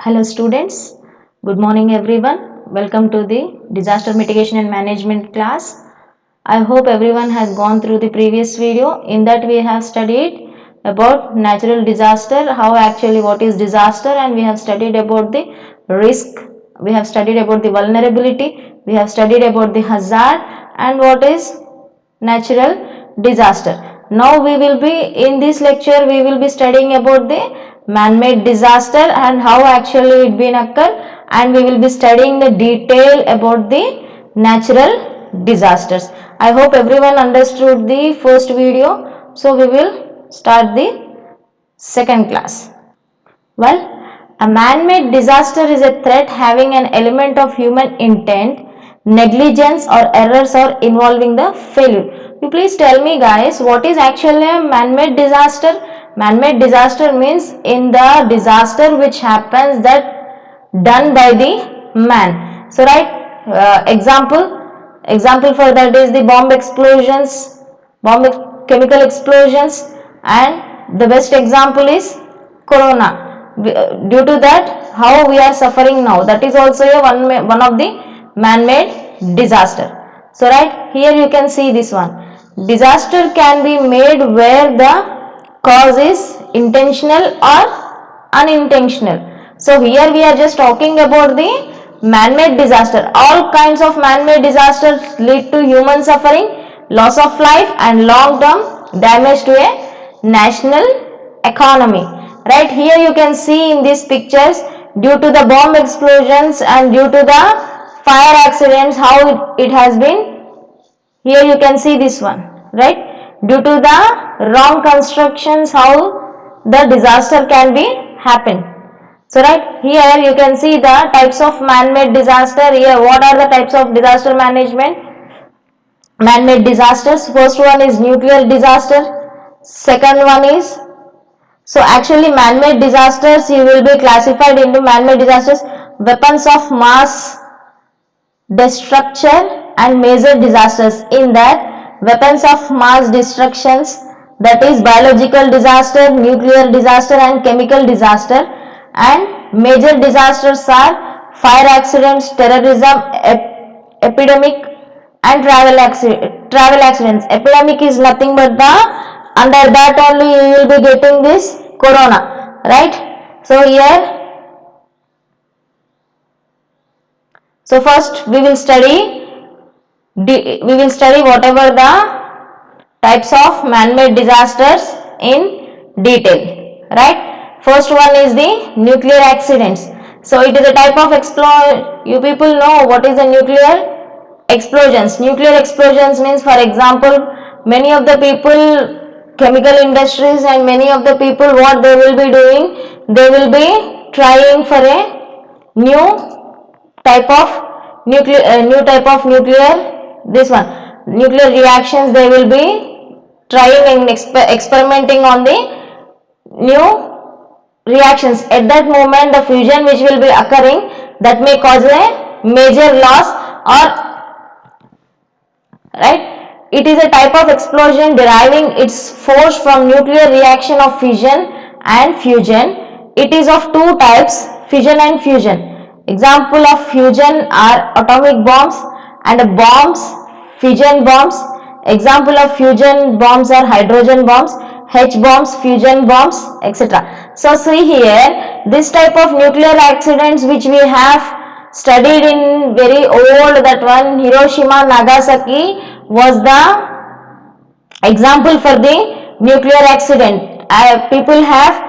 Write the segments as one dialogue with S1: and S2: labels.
S1: Hello students, good morning everyone. Welcome to the disaster mitigation and management class. I hope everyone has gone through the previous video. In that we have studied about natural disaster, how actually what is disaster, and we have studied about the risk, we have studied about the vulnerability, we have studied about the hazard and what is natural disaster. Now we will be in this lecture we will be studying about the man-made disaster and how actually it been occur, and we will be studying the detail about the natural disasters. I hope everyone understood the first video, so we will start the second class. Well, a man-made disaster is a threat having an element of human intent, negligence or errors or involving the failure. You please tell me guys, what is actually a man-made disaster? Man-made disaster means in the disaster which happens that done by the man. So right, example for that is the bomb explosions, chemical explosions, and the best example is corona. Due to that how we are suffering now, that is also a one of the man-made disaster. So right here you can see this one. Disaster can be made where the cause is intentional or unintentional. So here we are just talking about the man-made disaster. All kinds of man-made disasters lead to human suffering, loss of life and long-term damage to a national economy. Right here you can see in these pictures, due to the bomb explosions and due to the fire accidents, how it has been. Here you can see this one, right? Due to the wrong constructions, how the disaster can be happen. So right here you can see the types of man-made disaster. Here what are the types of disaster management? Man-made disasters. First one is nuclear disaster. Second one is, so actually man-made disasters you will be classified into man-made disasters, weapons of mass destruction and major disasters. In that, weapons of mass destructions, that is biological disaster, nuclear disaster and chemical disaster, and major disasters are fire accidents, terrorism, epidemic and travel accidents. Epidemic is nothing but the, under that only you will be getting this corona, right? So here, so first we will study whatever the types of man-made disasters in detail, right? First one is the nuclear accidents. So it is a type of you people know what is the nuclear explosions. Nuclear explosions means, for example, many of the people, chemical industries and many of the people, what they will be doing, they will be trying for a new type of nuclear, this one, nuclear reactions. They will be trying and experimenting on the new reactions. At that moment the fusion which will be occurring, that may cause a major loss, or right, it is a type of explosion deriving its force from nuclear reaction of fission and fusion. It is of two types, fission and fusion. Example of fusion are atomic bombs and bombs, fission bombs. Example of fusion bombs are hydrogen bombs, H bombs, fusion bombs, etc. So see here, this type of nuclear accidents which we have studied in very old, that one Hiroshima Nagasaki was the example for the nuclear accident. People have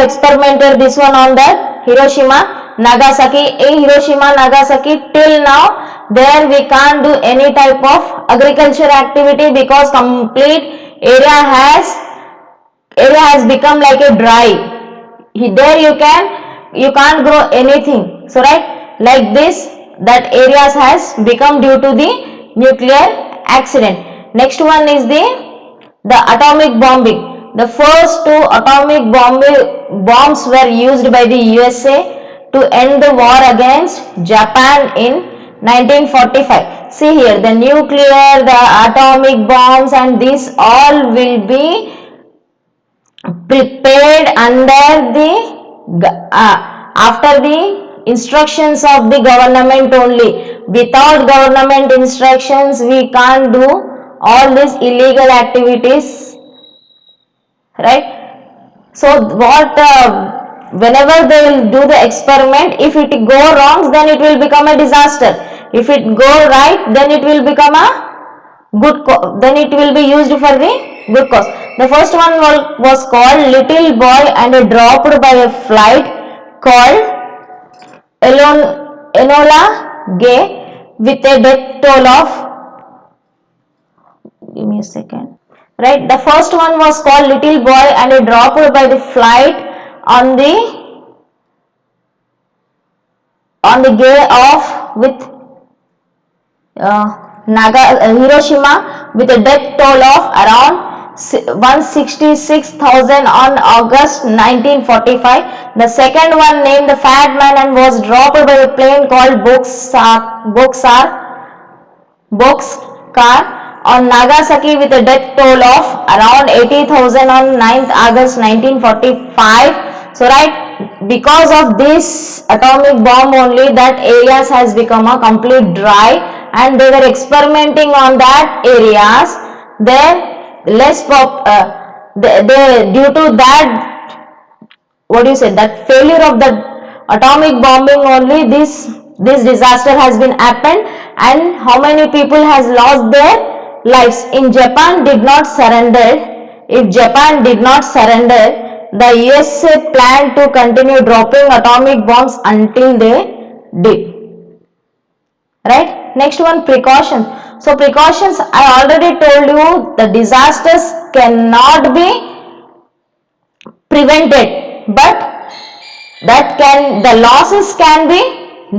S1: experimented this one on that Hiroshima Nagasaki. In Hiroshima Nagasaki, till now there we can't do any type of agriculture activity because complete area has become like a dry. There you can't grow anything. So right, like this, that areas has become due to the nuclear accident. Next one is the atomic bombing. The first two atomic bombs were used by the USA to end the war against Japan in 1945. See here, the nuclear, the atomic bombs and these all will be prepared under the after the instructions of the government only. Without government instructions, we can't do all these illegal activities, right? So what, whenever they will do the experiment, if it go wrong, then it will become a disaster. If it go right, then it will become a then it will be used for the good cause. The first one was called Little Boy and Dropped by a Flight, called Enola Gay, with a death toll of, give me a second, right? The first one was called Little Boy and Dropped by the Flight on the gay of with Hiroshima, with a death toll of around 166,000 on August 1945. The second one, named the Fat Man, and was dropped by a plane called Boxcar on Nagasaki, with a death toll of around 80,000 on 9th August 1945. So right, because of this atomic bomb only, that areas has become a complete dry, and they were experimenting on that areas. Then less due to that, what do you say, that failure of the atomic bombing only, this disaster has been happened, and how many people has lost their lives. In Japan did not surrender. If Japan did not surrender, the USA planned to continue dropping atomic bombs until they did. Right? Next one, precautions. So precautions, I already told you, the disasters cannot be prevented, but the losses can be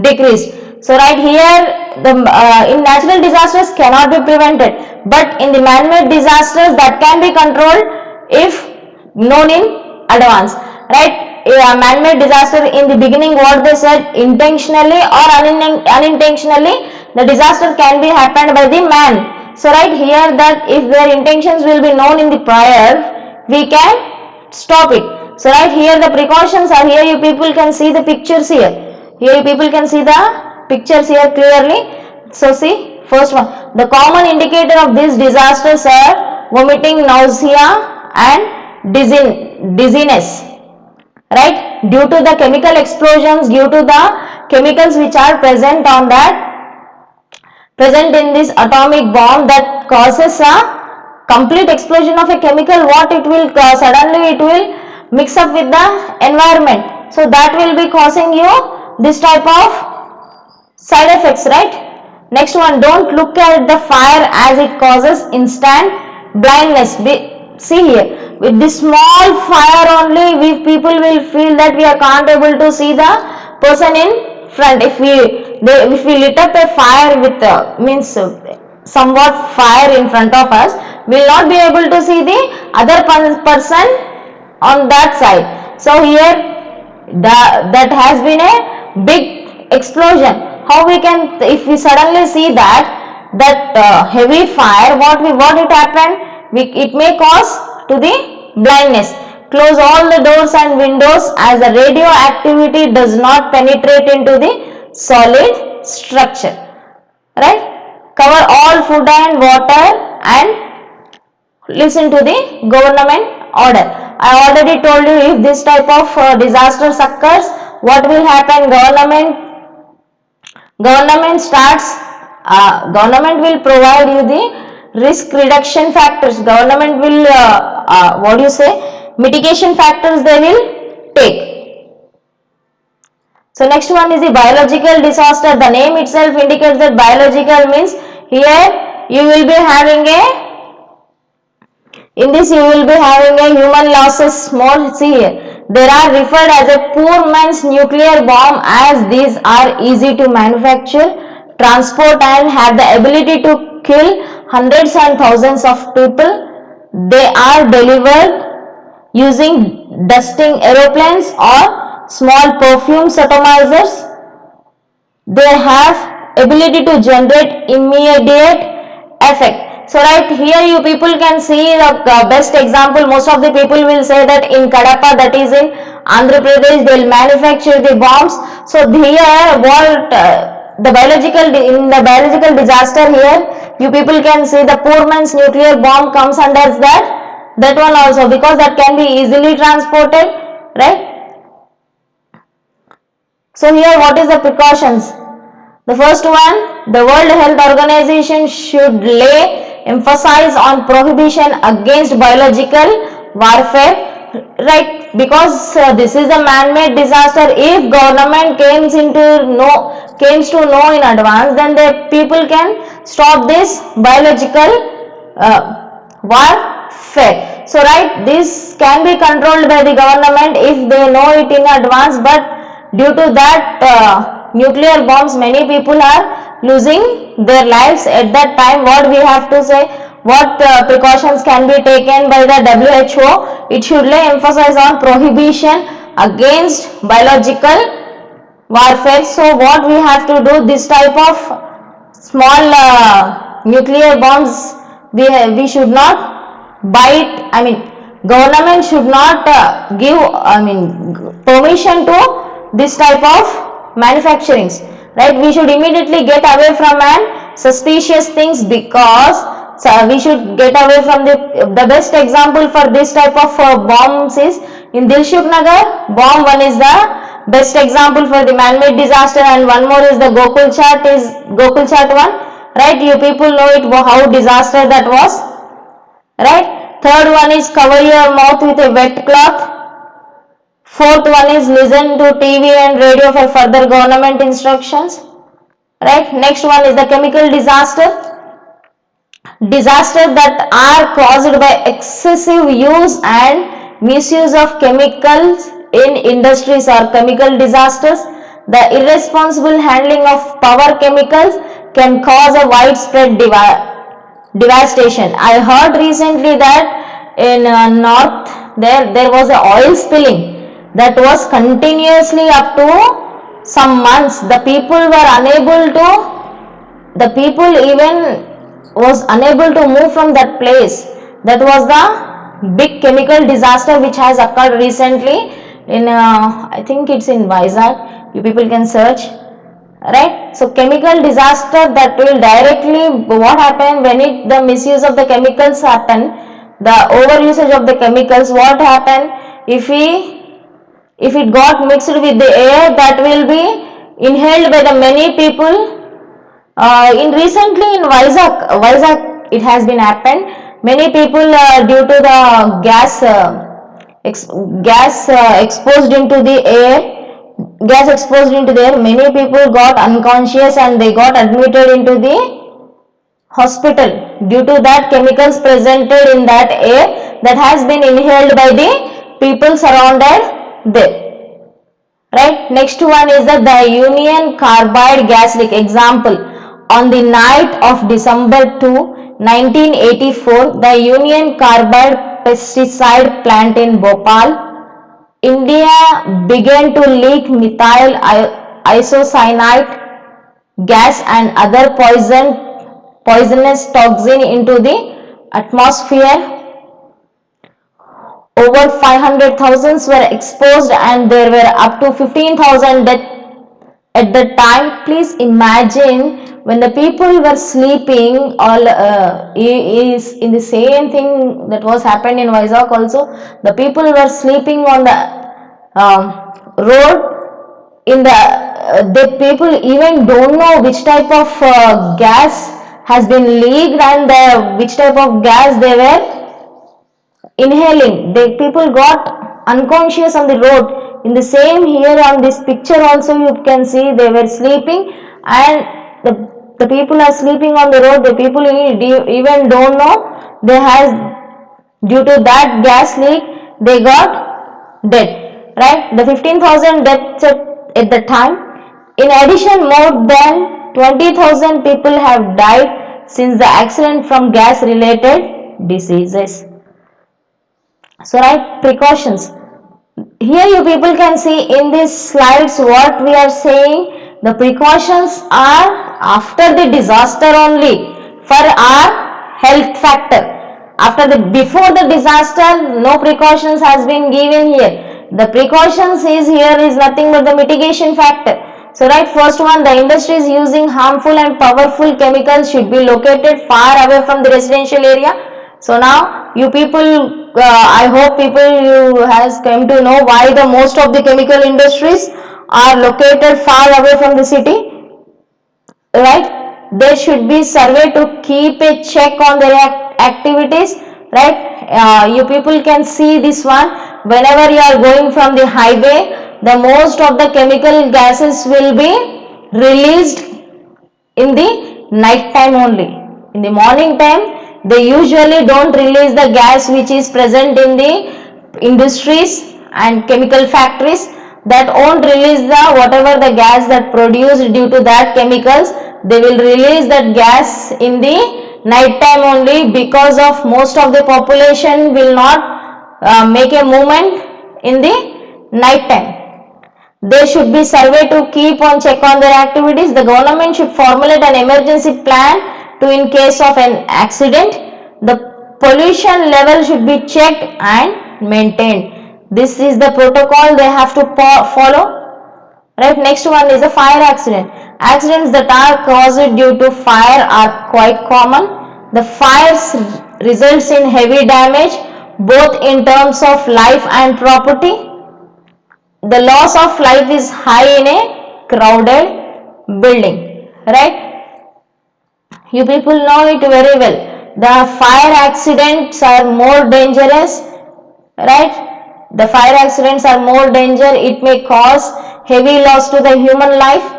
S1: decreased. So right here, the in natural disasters cannot be prevented, but in the man-made disasters, that can be controlled if known in advance, right? A man-made disaster, in the beginning what they said, intentionally or unintentionally, the disaster can be happened by the man. So right here, that if their intentions will be known in the prior, we can stop it. So right here, the precautions are here. You people can see the pictures here. Here you people can see the pictures here clearly. So see, first one, the common indicator of these disasters are vomiting, nausea, and dizziness, right? Due to the chemical explosions, due to the chemicals which are present in this atomic bomb, that causes a complete explosion of a chemical. What it will suddenly it will mix up with the environment, so that will be causing you this type of side effects, right? Next one, don't look at the fire as it causes instant blindness. See here, with this small fire only, we people will feel that we are can't able to see the person in front. If we lit up a fire with somewhat fire in front of us, we will not be able to see the other person on that side. So here, that has been a big explosion. How we can, if we suddenly see that heavy fire, what it happened, it may cause to the blindness. Close all the doors and windows, as the radioactivity does not penetrate into the solid structure, right? Cover all food and water, and listen to the government order. I already told you, if this type of disaster occurs, what will happen? Government will provide you the risk reduction factors. Government will mitigation factors they will take. So next one is the biological disaster. The name itself indicates that biological means here you will be having in this you will be having a human losses more. See here, they are referred as a poor man's nuclear bomb, as these are easy to manufacture, transport, and have the ability to kill hundreds and thousands of people. They are delivered using dusting aeroplanes or small perfume atomizers. They have ability to generate immediate effect. So right here you people can see the best example. Most of the people will say that in Kadapa, that is in Andhra Pradesh, they will manufacture the bombs. So here what the biological disaster here, you people can see the poor man's nuclear bomb comes under that one also, because that can be easily transported, right? So here what is the precautions? The first one, the World Health Organization should lay emphasis on prohibition against biological warfare, right? Because this is a man-made disaster. If government comes to know in advance, then the people can stop this biological warfare. So right, this can be controlled by the government if they know it in advance, but due to that nuclear bombs, many people are losing their lives at that time. What we have to say, what precautions can be taken by the WHO? It should lay emphasis on prohibition against biological warfare. So what we have to do, this type of small nuclear bombs, we should not buy it. I mean, government should not give permission to this type of manufacturings, right? We should immediately get away from suspicious things, because we should get away from the best example for this type of bombs is in Dilshuk Nagar bomb. One is the best example for the man-made disaster, and one more is the Gokul Chat one, right? You people know it, how disaster that was, right? Third one is cover your mouth with a wet cloth. Fourth one is listen to TV and radio for further government instructions, right? Next one is the chemical disaster that are caused by excessive use and misuse of chemicals in industries or chemical disasters. The irresponsible handling of power chemicals can cause a widespread devastation. I heard recently that in north there was a oil spilling that was continuously up to some months. The people even was unable to move from that place. That was the big chemical disaster which has occurred recently in I think it's in Vizag. You people can search, right? So chemical disaster, that will directly, what happened when the misuse of the chemicals happen, the overusage of the chemicals, what happened if it got mixed with the air, that will be inhaled by the many people. Recently in Vizag it has been happened. Many people due to the gas exposed into the air, many people got unconscious and they got admitted into the hospital due to that chemicals presented in that air that has been inhaled by the people surrounded there. Right. Next one is the Union Carbide gas leak. Example, on the night of December 2, 1984, the Union Carbide pesticide plant in Bhopal, India began to leak methyl isocyanate gas and other poisonous toxin into the atmosphere. Over 500,000 were exposed and there were up to 15,000 deaths at the time. Please imagine when the people were sleeping, is in the same thing that was happened in Vizag also. The people were sleeping on the road. The people even don't know which type of gas has been leaked and which type of gas they were inhaling. The people got unconscious on the road. In the same here on this picture also you can see they were sleeping, and the people are sleeping on the road. The people even don't know they has, due to that gas leak, they got dead, right? The 15,000 deaths at the time. In addition, more than 20,000 people have died since the accident from gas related diseases. So right, precautions. Here you people can see in these slides what we are saying. The precautions are after the disaster only for our health factor. Before the disaster, no precautions has been given here. The precautions is here is nothing but the mitigation factor. So right, first one, the industries using harmful and powerful chemicals should be located far away from the residential area. So now you people, I hope people you has come to know why the most of the chemical industries are located far away from the city, right? There should be survey to keep a check on their activities, right? You people can see this one. Whenever you are going from the highway, the most of the chemical gases will be released in the night time only. In the morning time they usually don't release the gas which is present in the industries and chemical factories. That won't release the whatever the gas that produced due to that chemicals. They will release that gas in the night time only, because of most of the population will not make a movement in the night time. They should be surveyed to keep on check on their activities. The government should formulate an emergency plan to in case of an accident. The pollution level should be checked and maintained. This is the protocol they have to follow. Right, next one is a fire accident. Accidents that are caused due to fire are quite common. The fires results in heavy damage both in terms of life and property. The loss of life is high in a crowded building, right? You people know it very well. The fire accidents are more dangerous, right? The fire accidents are more danger. It may cause heavy loss to the human life.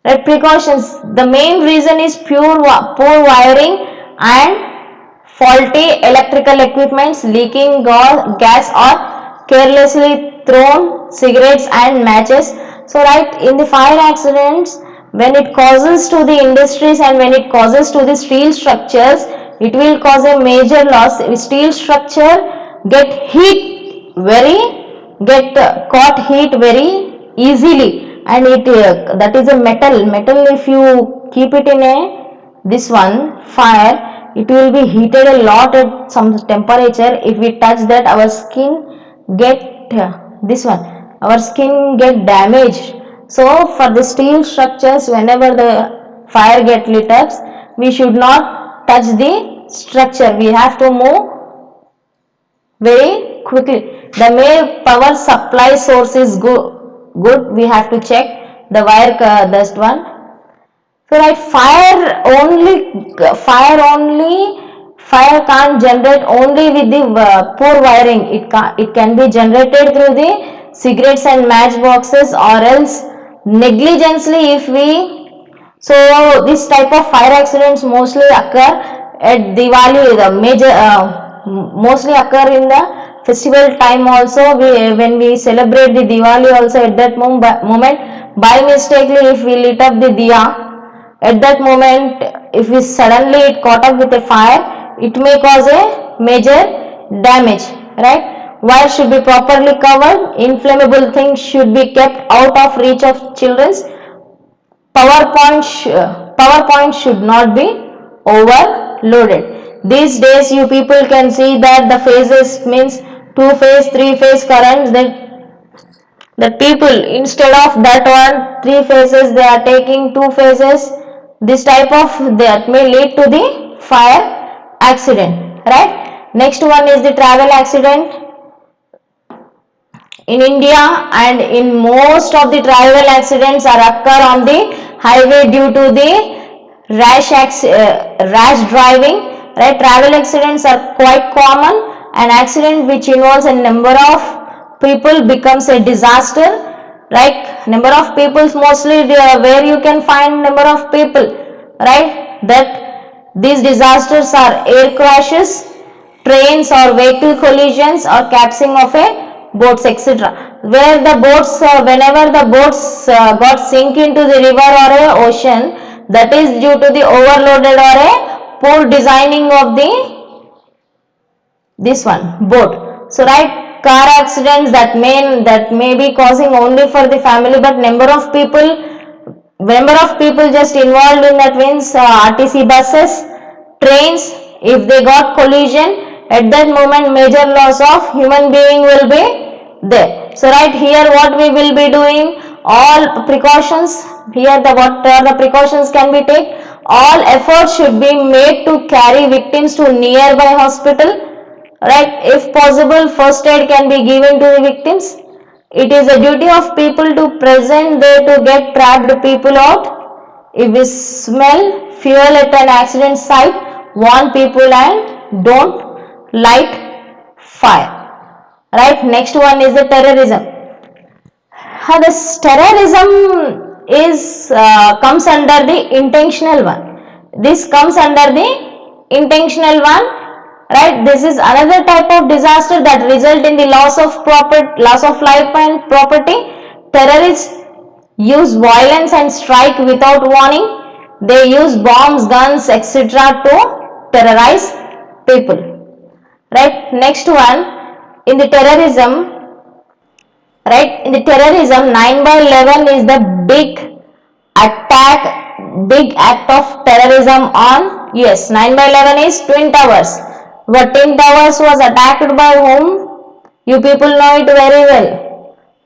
S1: Right, precautions. The main reason is poor wiring and faulty electrical equipments, leaking gas or carelessly thrown cigarettes and matches. So right, in the fire accidents, when it causes to the industries and when it causes to the steel structures, it will cause a major loss. Steel structure get caught heat very easily, and it that is a metal. If you keep it in a this one fire, it will be heated a lot at some temperature. If we touch that, our skin get our skin get damaged. So for the steel structures, whenever the fire get lit up, we should not touch the structure. We have to move very quickly. The main power supply source is good. We have to check the wire, this one. So right, fire can't generate only with the poor wiring. It can be generated through the cigarettes and matchboxes, or else negligently if we. So this type of fire accidents mostly occur at Diwali. The major mostly occur in the festival time also. When we celebrate the Diwali also, at that moment by mistakenly if we lit up the diya, at that moment if we suddenly it caught up with a fire, it may cause a major damage, right? Wire should be properly covered. Inflammable things should be kept out of reach of children. Power point should not be overloaded. These days you people can see that the phases means 2-phase, 3-phase currents, that people instead of that one 3 phases they are taking 2 phases. This type of that may lead to the fire accident, right? Next one is the travel accident. In India and in most of the travel accidents are occur on the highway due to the rash driving, right? Travel accidents are quite common. An accident which involves a number of people becomes a disaster, right? Number of people, mostly where you can find number of people, right? That these disasters are air crashes, trains or vehicle collisions, or capsizing of a boats, etc. Where the boats, whenever the boats got sink into the river or a ocean, that is due to the overloaded or a poor designing of the this one boat. So right, car accidents that may be causing only for the family, but number of people just involved in that means RTC buses, trains, if they got collision, at that moment major loss of human being will be there. So right here what we will be doing, all precautions here, the what are the precautions can be taken, all efforts should be made to carry victims to nearby hospital, right? If possible first aid can be given to the victims. It is a duty of people to present there to get trapped people out. If we smell fuel at an accident site, warn people and don't light fire, right? Next one is the terrorism. This terrorism is comes under the intentional one. This comes under the intentional one, right? This is another type of disaster that result in the loss of life and property. Terrorists use violence and strike without warning. They use bombs, guns, etc. to terrorize people, right? Next one, in the terrorism, right, in the terrorism 9/11 is the big attack, big act of terrorism on US. 9/11 is Twin Towers. What Twin Towers was attacked by whom? You people know it very well,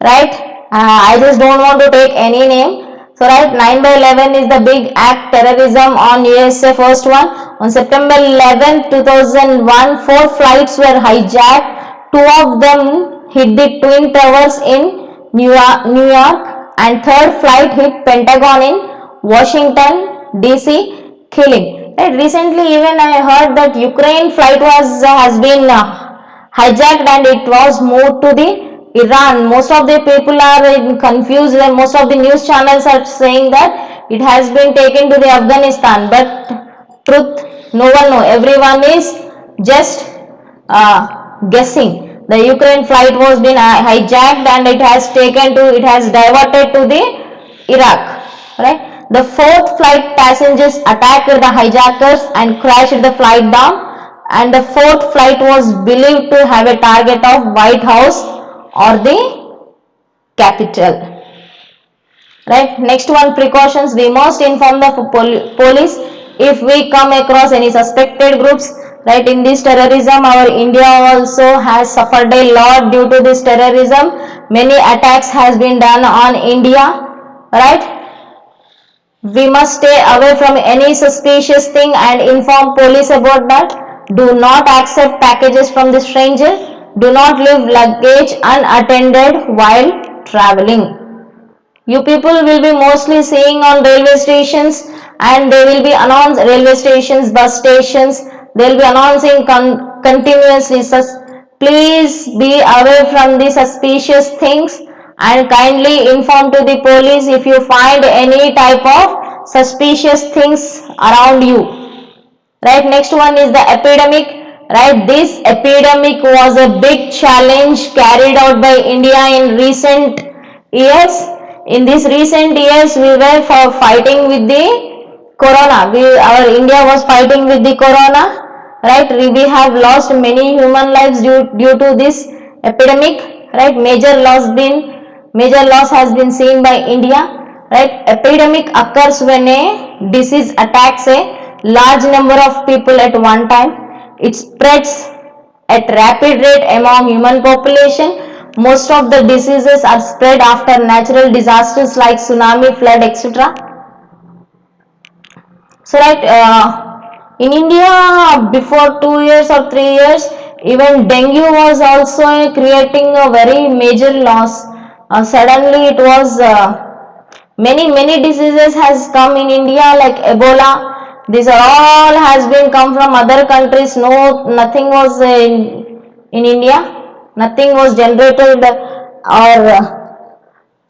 S1: right? I just don't want to take any name. So right, 9/11 is the big act terrorism on USA. First one, on September 11, 2001, 4 flights were hijacked. 2 of them hit the Twin Towers in New York, and third flight hit Pentagon in Washington DC, killing. Right, recently even I heard that Ukraine flight has been hijacked and it was moved to the Iran. Most of the people are confused, and most of the news channels are saying that it has been taken to the Afghanistan, but truth no one know, everyone is just guessing. The Ukraine flight was been hijacked and it has diverted to the Iraq, right? The 4th flight passengers attacked the hijackers and crashed the flight down, and the 4th flight was believed to have a target of White House or the Capitol, right? Next one, precautions. We must inform the police if we come across any suspected groups, right? In this terrorism, our India also has suffered a lot due to this terrorism. Many attacks has been done on India, right? We must stay away from any suspicious thing and inform police about that. Do not accept packages from the stranger. Do not leave luggage unattended while traveling. You people will be mostly seeing on railway stations, and they will be announced, railway stations, bus stations, they will be announcing continuously, please be away from the suspicious things and kindly inform to the police if you find any type of suspicious things around you, right? Next one is the epidemic, right? This epidemic was a big challenge carried out by India in recent years. In these recent years, we were fighting with the corona. Our India was fighting with the corona, right? We have lost many human lives due to this epidemic, right? Major loss has been seen by India, right? Epidemic occurs when a disease attacks a large number of people at one time. It spreads at rapid rate among human population. Most of the diseases are spread after natural disasters like tsunami, flood, etc. So right, in India before 2 years or 3 years, even dengue was also creating a very major loss. Suddenly it was many diseases has come in India like Ebola. These are all has been come from other countries. Nothing was in India. Nothing was generated or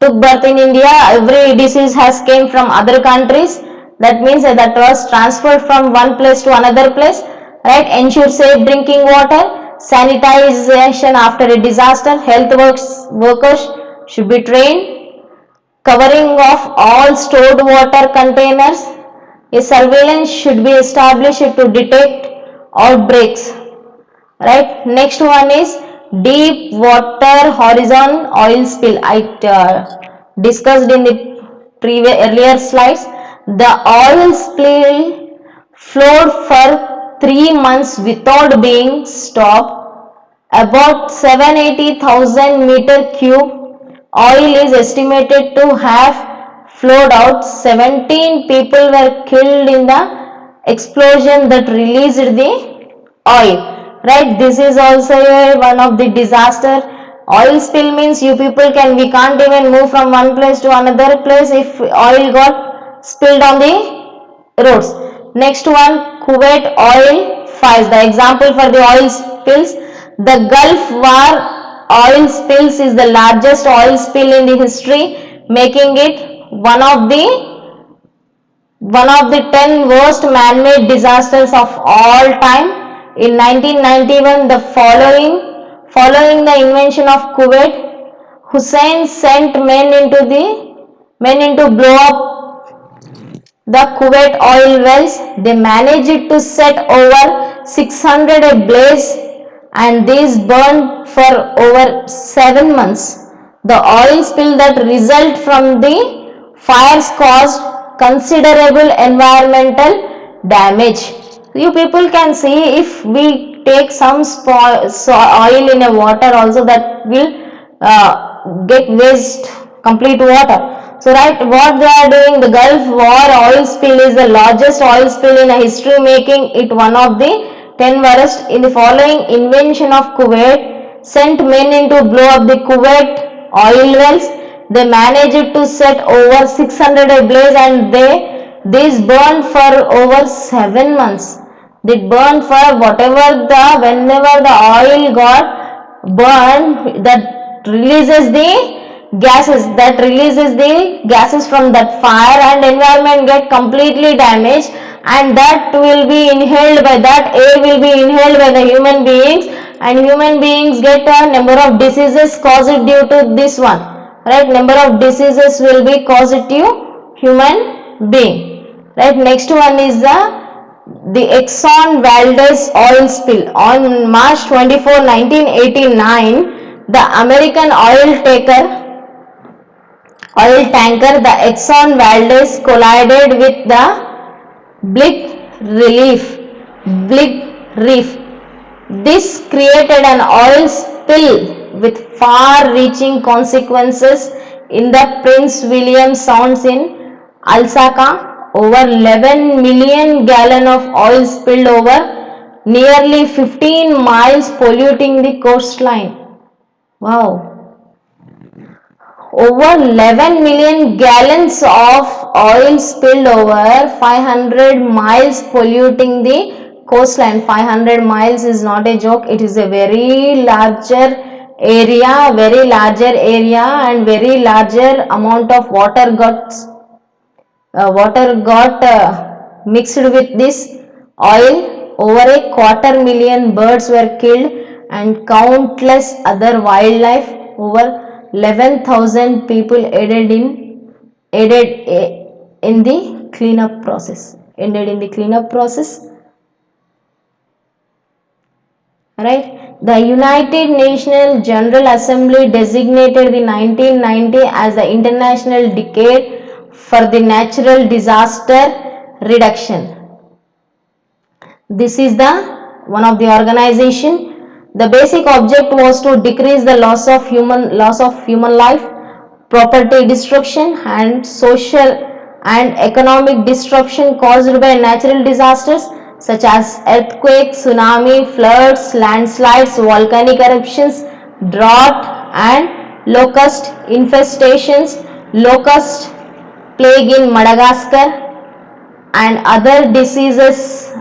S1: took birth in India. Every disease has came from other countries. That means that was transferred from one place to another place, right? Ensure safe drinking water, sanitization after a disaster, health workers should be trained, covering of all stored water containers. A surveillance should be established to detect outbreaks, right? Next one is deep water horizon oil spill. I discussed in the earlier slides. The oil spill flowed for 3 months without being stopped. About 780,000 meter cube oil is estimated to have flowed out. 17 people were killed in the explosion that released the oil. Right, this is also one of the disaster. Oil spill means we can't even move from one place to another place if oil got spilled on the roads. Next one, Kuwait oil fires. The example for the oil spills, the Gulf War oil spills is the largest oil spill in the history, making it one of the 10 worst man-made disasters of all time. In 1991, following the invention of Kuwait, Hussein sent men into blow up the Kuwait oil wells. They managed to set over 600 ablaze, and these burned for over 7 months. The oil spill that result from the fires caused considerable environmental damage. You people can see, if we take some oil in a water also, that will get waste complete water. So right, what they are doing, the Gulf War oil spill is the largest oil spill in history, making it one of the 10 worst. In the following invention of Kuwait, sent men in to blow up the Kuwait oil wells. They managed to set over 600 ablaze, and these burned for over 7 months. They burned for whenever the oil got burned, that releases the gases from that fire, and environment get completely damaged, and that will be inhaled by that air will be inhaled by the human beings, and human beings get a number of diseases caused due to this one. Right, number of diseases will be caused to human being. Right, next one is the Exxon Valdez oil spill. On March 24, 1989, the American oil tanker, the Exxon Valdez, collided with the Big Reef. This created an oil spill with far-reaching consequences in the Prince William Sound in Alaska. Over 11 million gallons of oil spilled over nearly 15 miles, polluting the coastline. Wow. Over 11 million gallons of oil spilled over 500 miles, polluting the coastline. 500 miles is not a joke. It is a very larger area, and very larger amount of water got mixed with this oil. Over 250,000 birds were killed and countless other wildlife. Over 11,000 people aided in the cleanup process. Right? The United Nations General Assembly designated the 1990 as the International Decade for the Natural Disaster Reduction. This is one of the organization. The basic object was to decrease the loss of human life, property destruction, and social and economic disruption caused by natural disasters such as earthquakes, tsunami, floods, landslides, volcanic eruptions, drought, and locust infestations, locust plague in Madagascar, and other disasters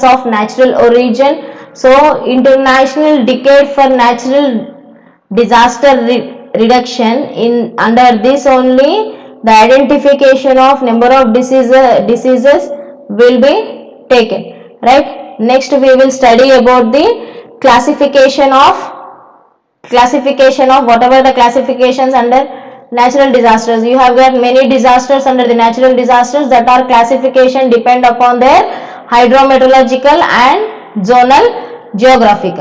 S1: of natural origin. So International Decade for Natural Disaster Reduction, in under this only the identification of number of diseases will be taken. Right, next we will study about the classification of whatever the classifications under natural disasters. You have got many disasters under the natural disasters, that are classification depend upon their hydrometeorological and zonal geographic.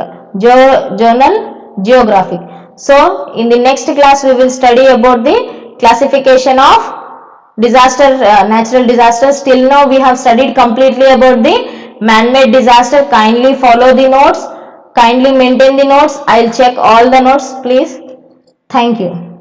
S1: So in the next class we will study about the classification of natural disasters. Till now we have studied completely about the man-made disaster, kindly follow the notes, kindly maintain the notes. I'll check all the notes, please. Thank you.